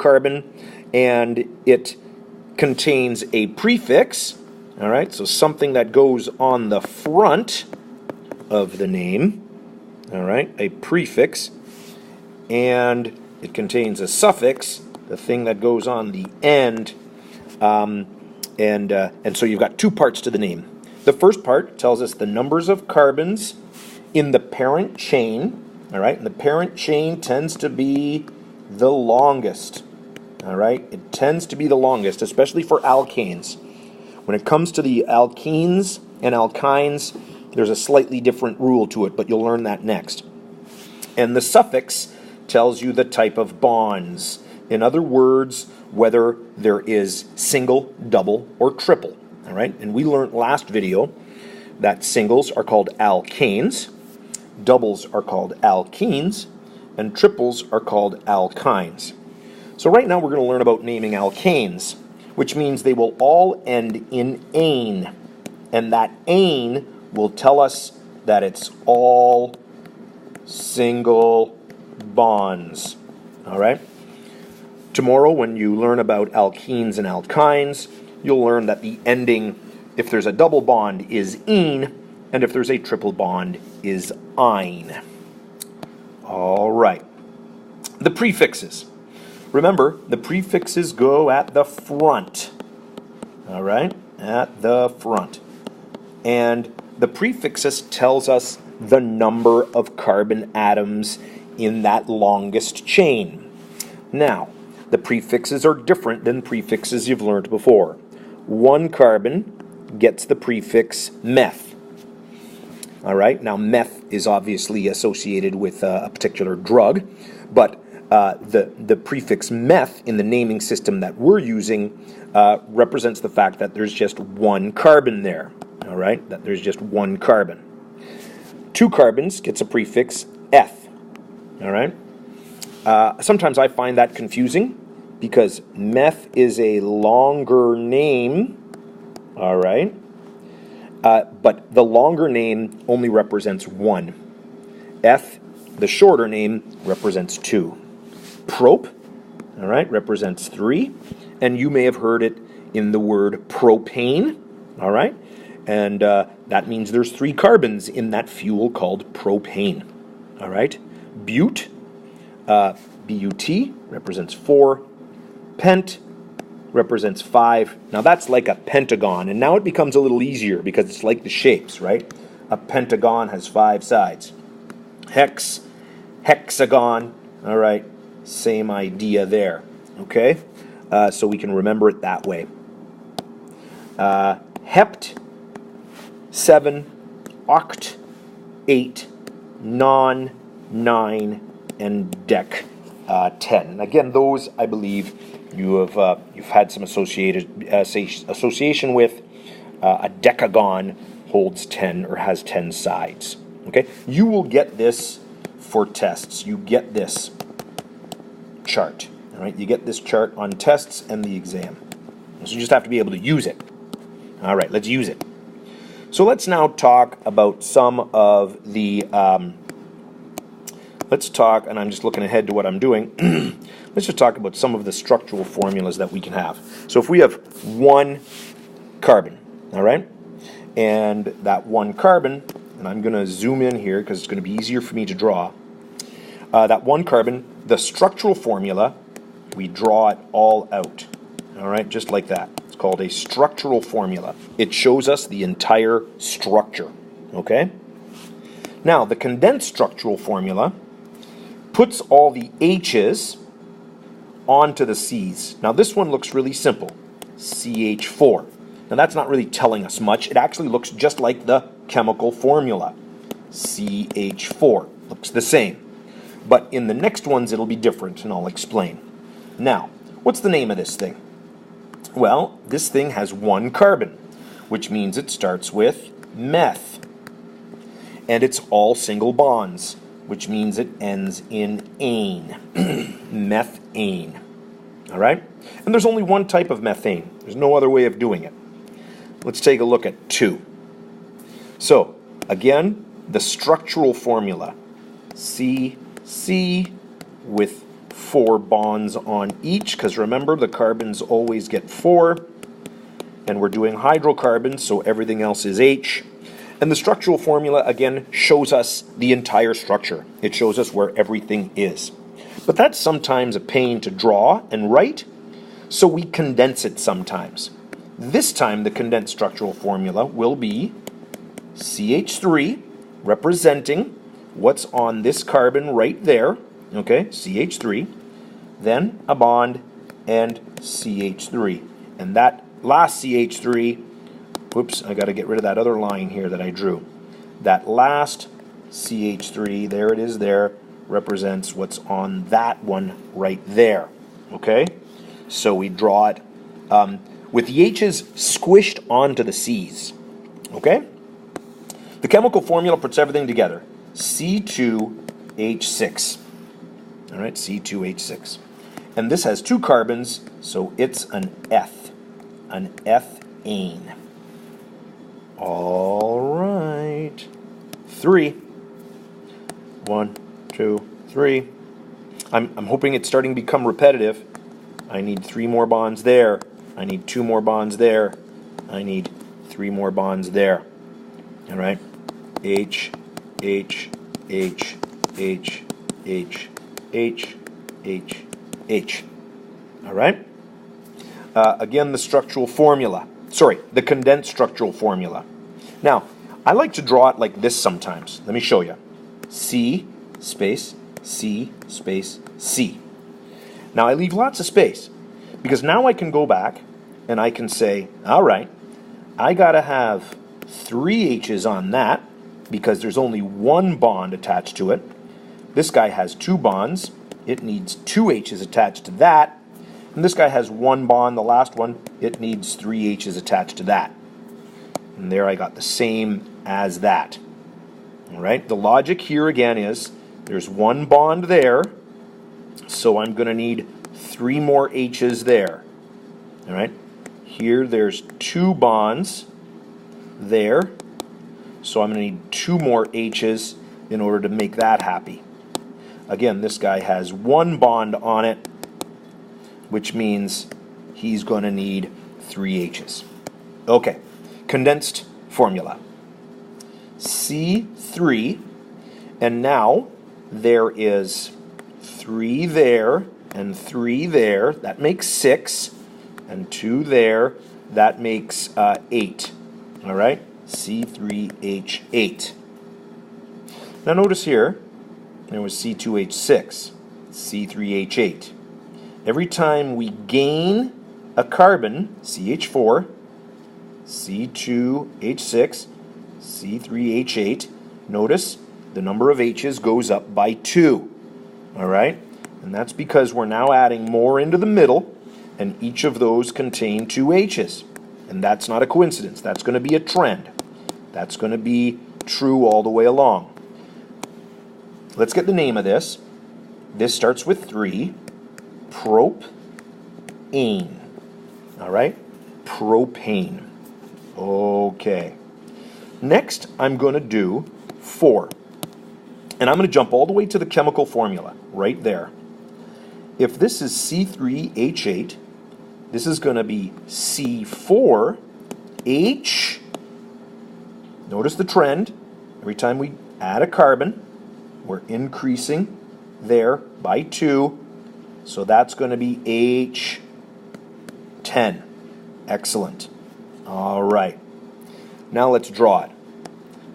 hydrocarbon, and it contains a prefix, all right, so something that goes on the front of the name, all right, a prefix, and it contains a suffix, the thing that goes on the end, and so you've got two parts to the name. The first part tells us the numbers of carbons in the parent chain, all right, and the parent chain tends to be the longest, all right, it tends to be the longest, especially for alkanes. When it comes to the alkenes and alkynes, there's a slightly different rule to it, but you'll learn that next. And the suffix tells you the type of bonds. In other words, whether there is single, double, or triple. All right, and we learned last video that singles are called alkanes, doubles are called alkenes, and triples are called alkynes. So right now we're going to learn about naming alkanes, which means they will all end in ane, and that ane will tell us that it's all single bonds. All right? Tomorrow, when you learn about alkenes and alkynes, you'll learn that the ending, if there's a double bond, is ene, and if there's a triple bond, is ine. All right. The prefixes. Remember, the prefixes go at the front. All right? At the front. And the prefixes tells us the number of carbon atoms in that longest chain. Now, the prefixes are different than prefixes you've learned before. One carbon gets the prefix meth. All right, now meth is obviously associated with a particular drug, but the prefix meth in the naming system that we're using represents the fact that there's just one carbon there. All right, that there's just one carbon. Two carbons gets a prefix eth. All right. Sometimes I find that confusing because meth is a longer name. All right. But the longer name only represents one. Eth, the shorter name, represents two. Prop, all right, represents three. And you may have heard it in the word propane, all right? And that means there's three carbons in that fuel called propane, all right? Bute, B-U-T, represents four. Pent represents five. Now that's like a pentagon, and now it becomes a little easier because it's like the shapes, right? A pentagon has five sides. Hex, hexagon, all right, same idea there, okay? So we can remember it that way. Hept, 7, oct, 8, non, 9, and dec, 10. And again, those I believe you've had some association with. A decagon holds 10 or has 10 sides. Okay, you will get this for tests. You get this chart. All right, you get this chart on tests and the exam. So you just have to be able to use it. All right, let's use it. So let's now talk about some of the. Let's talk, and I'm just looking ahead to what I'm doing. Let's just talk about some of the structural formulas that we can have. So if we have one carbon, all right, and that one carbon, and I'm going to zoom in here because it's going to be easier for me to draw. That one carbon, the structural formula, we draw it all out, all right, just like that. It's called a structural formula. It shows us the entire structure, okay? Now, the condensed structural formula puts all the H's onto the C's. Now, this one looks really simple, CH4. Now, that's not really telling us much. It actually looks just like the chemical formula, CH4. Looks the same. But in the next ones, it'll be different, and I'll explain. Now, what's the name of this thing? Well, this thing has one carbon, which means it starts with meth. And it's all single bonds, which means it ends in ane, methane. All right? And there's only one type of methane. There's no other way of doing it. Let's take a look at 2. So, again, the structural formula, CC with 4 bonds on each, because remember, the carbons always get 4. And we're doing hydrocarbons, so everything else is H. And the structural formula, again, shows us the entire structure. It shows us where everything is. But that's sometimes a pain to draw and write, so we condense it sometimes. This time, the condensed structural formula will be CH3, representing what's on this carbon right there, okay, CH3, then a bond and CH3. And that last CH3, whoops, I got to get rid of that other line here that I drew. That last CH3, there it is there, represents what's on that one right there, okay? So we draw it with the H's squished onto the C's, okay? The chemical formula puts everything together. C2H6, all right, C2H6. And this has 2 carbons, so it's an ethane. All right. 3. 1, 2, 3. I'm hoping it's starting to become repetitive. I need 3 more bonds there. I need 2 more bonds there. I need 3 more bonds there. All right. H, H, H, H, H, H, H, H. All right. Again, the structural formula. Sorry, the condensed structural formula. Now, I like to draw it like this sometimes. Let me show you. C space C space C. Now, I leave lots of space because now I can go back and I can say, all right, I got to have 3 H's on that because there's only 1 bond attached to it. This guy has 2 bonds. It needs 2 H's attached to that. And this guy has 1 bond, the last one, it needs 3 H's attached to that. And there I got the same as that. All right, the logic here again is there's 1 bond there, so I'm going to need 3 more H's there. All right, here there's 2 bonds there, so I'm going to need 2 more H's in order to make that happy. Again, this guy has 1 bond on it, which means he's going to need 3 H's. Okay, condensed formula. C3, and now there is 3 there and 3 there. That makes 6, and 2 there. That makes 8. All right, C3H8. Now notice here, there was C2H6, C3H8. Every time we gain a carbon, CH4, C2H6, C3H8, notice the number of H's goes up by 2. All right? And that's because we're now adding more into the middle, and each of those contain 2 H's. And that's not a coincidence. That's going to be a trend. That's going to be true all the way along. Let's get the name of this. This starts with 3. Propane. All right? Propane. Okay. Next, I'm going to do 4. And I'm going to jump all the way to the chemical formula, right there. If this is C3H8, this is going to be C4H. Notice the trend. Every time we add a carbon, we're increasing there by 2. So that's going to be H10. Excellent. All right. Now let's draw it.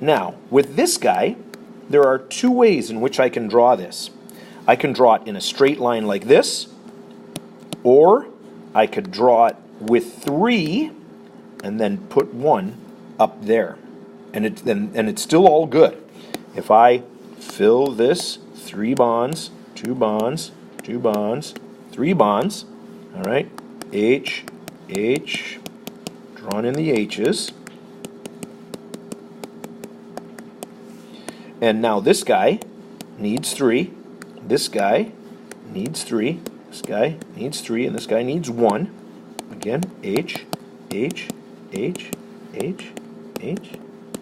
Now, with this guy, there are 2 ways in which I can draw this. I can draw it in a straight line like this, or I could draw it with 3 and then put 1 up there. And it's still all good. If I fill this 3 bonds, 2 bonds, 2 bonds, 3 bonds, all right, H, H, drawn in the H's. And now this guy needs 3, this guy needs 3, this guy needs 3, and this guy needs 1. Again, H, H, H, H, H,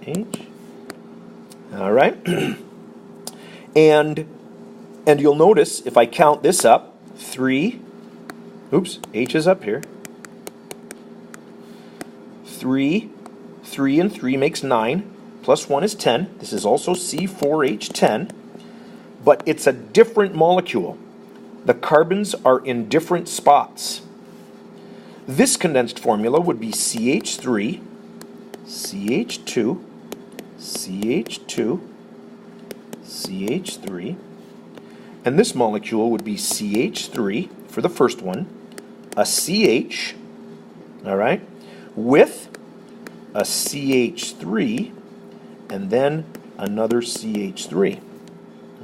H. All right. And you'll notice if I count this up, 3, oops, H is up here. 3 and 3 makes 9, plus 1 is 10. This is also C4H10, but it's a different molecule. The carbons are in different spots. This condensed formula would be CH3, CH2, CH2, CH3, and this molecule would be CH3 for the first one, a CH, all right, with a CH3, and then another CH3,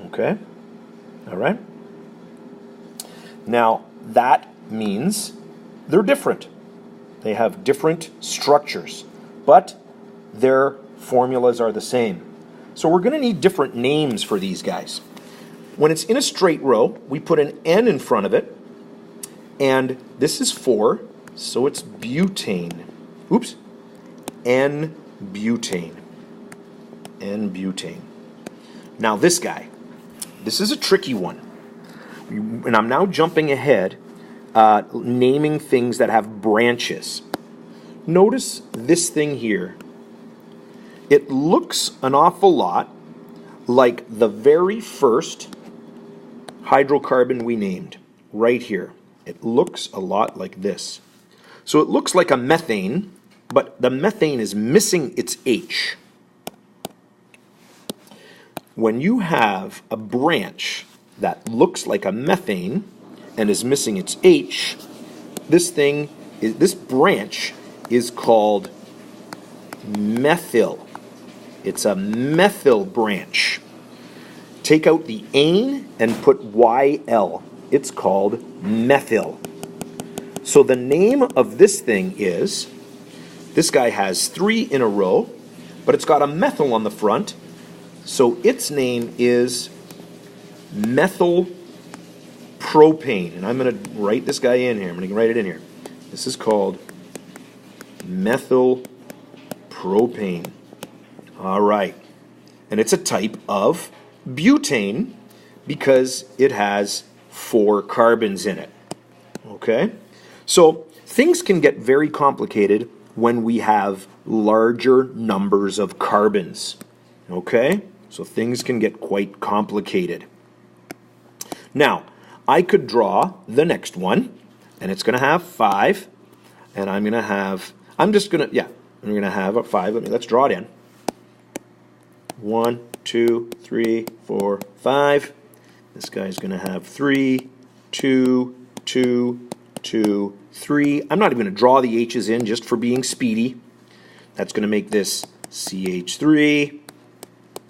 okay, all right. Now, that means they're different. They have different structures, but their formulas are the same. So we're going to need different names for these guys. When it's in a straight row, we put an N in front of it, and this is 4, so it's butane. Oops, N-butane. N-butane. Now this guy, this is a tricky one. And I'm now jumping ahead, naming things that have branches. Notice this thing here. It looks an awful lot like the very first hydrocarbon we named, right here. It looks a lot like this. So it looks like a methane, but the methane is missing its H. When you have a branch that looks like a methane and is missing its H, this branch is called methyl. It's a methyl branch. Take out the ane and put YL. It's called methyl. So the name of this thing is, this guy has 3 in a row, but it's got a methyl on the front, so its name is methyl propane. And I'm going to write this guy in here. I'm going to write it in here. This is called methyl propane. All right. And it's a type of butane because it has 4 carbons in it. Okay? So things can get very complicated when we have larger numbers of carbons. Okay? So things can get quite complicated. Now, I could draw the next one, and it's going to have 5, and I'm going to have a 5. Let's draw it in. 1, 2, 3, 4, 5. This guy's going to have 3, 2, 2, 2, 3. I'm not even going to draw the H's in just for being speedy. That's going to make this CH3,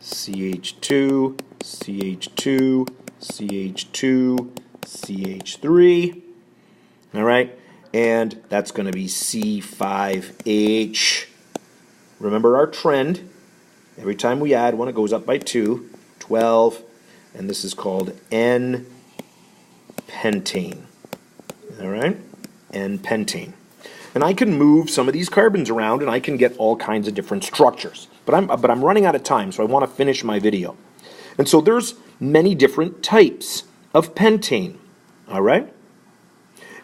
CH2, CH2, CH2, CH3. All right, and that's going to be C5H. Remember our trend. Every time we add one, it goes up by 2, 12, and this is called N-pentane. All right, N-pentane. And I can move some of these carbons around, and I can get all kinds of different structures. But I'm running out of time, so I want to finish my video. And so there's many different types of pentane. All right?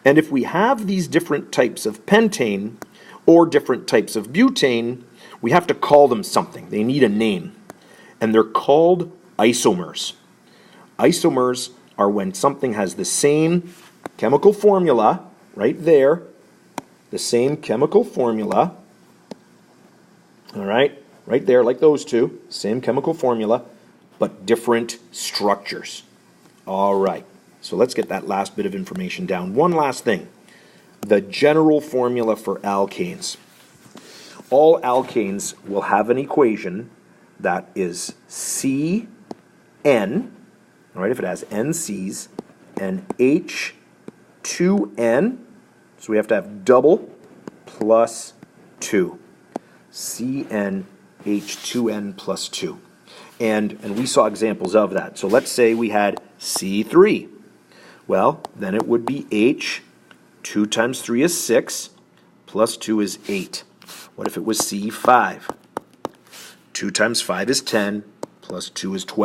And if we have these different types of pentane or different types of butane, we have to call them something. They need a name. And they're called isomers. Isomers are when something has the same chemical formula, right there, the same chemical formula, all right there, like those two, same chemical formula, but different structures. All right, so let's get that last bit of information down. One last thing, the general formula for alkanes. All alkanes will have an equation that is CN, all right, if it has NCs, and H2N, so we have to have double plus 2. CnH2n plus 2. And we saw examples of that. So let's say we had C3. Well, then it would be H. 2 times 3 is 6, plus 2 is 8. What if it was C5? 2 times 5 is 10, plus 2 is 12.